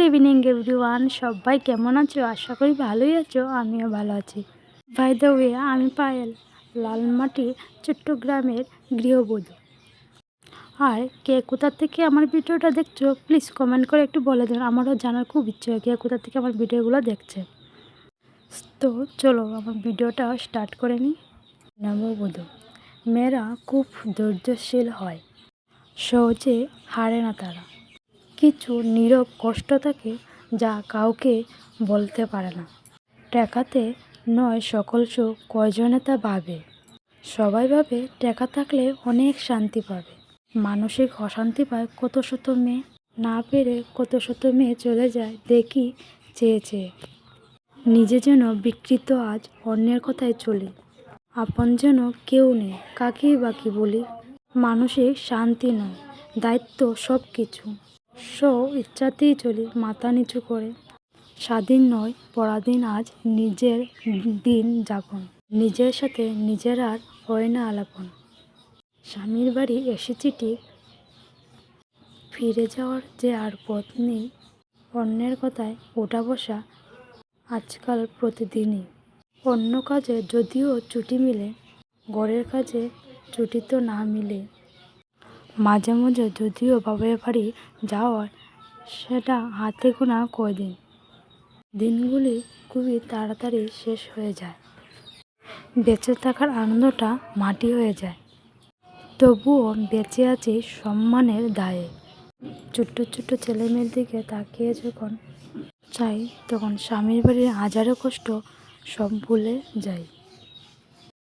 Evening everyone, সবাই কেমন আছো? আশা করি ভালোই আছো। আমিও ভালো আছি। বাই দ্য ওয়ে, আমি পায়েল, লালমাটি চট্টগ্রামের গৃহবধূ। আর কে কোথা থেকে আমার ভিডিওটা দেখছো প্লিজ কমেন্ট করে একটু বলে দিন। আমারও জানার খুব ইচ্ছে হয় কে কোথা থেকে আমার ভিডিওগুলো দেখছে। তো চলো আমার ভিডিওটা স্টার্ট করে নিই। নববধূ মেয়েরা খুব ধৈর্যশীল হয়, সহজে হারে না তারা। কিছু নীরব কষ্ট থাকে যা কাউকে বলতে পারে না। টাকাতে নয় সকল সুখ, কয়জনে তা ভাবে। সবাই ভাবে টাকা থাকলে অনেক শান্তি পাবে। মানসিক অশান্তি পায় কত শত মেয়ে, না পেরে কত শত মেয়ে চলে যায় দেখি চেয়ে চেয়ে। নিজে যেন বিকৃত, আজ অন্যের কথায় চলি। আপন যেন কেউ নেই, কাকেই বাকি বলি। মানসিক শান্তি নয়, দায়িত্ব সব কিছু। ইচ্ছাতেই চলি মাথা নিচু করে। স্বাধীন নয় পরাধীন, আজ নিজের দিন যাপন। নিজের সাথে নিজের আর হয় না আলাপন। স্বামীর বাড়ি এসেছি ঠিক, ফিরে যাওয়ার যে আর পথ নেই। অন্যের কথায় ওঠা বসা আজকাল প্রতিদিনই। অন্য কাজে যদিও ছুটি মিলে, ঘরের কাজে ছুটি তো না মিলে। মাঝে মাঝে যদিও বাবার বাড়ি যাওয়ার, সেটা হাতে গোনা কয়দিন। দিনগুলি খুবই তাড়াতাড়ি শেষ হয়ে যায়। বেঁচে থাকার আনন্দটা মাটি হয়ে যায়। তবুও বেঁচে আছি সম্মানের দায়ে। ছোট্ট ছোট্ট ছেলে মেয়ের দিকে তাকিয়ে যখন চাই, তখন স্বামীর বাড়ির হাজারো কষ্ট সব ভুলে যাই।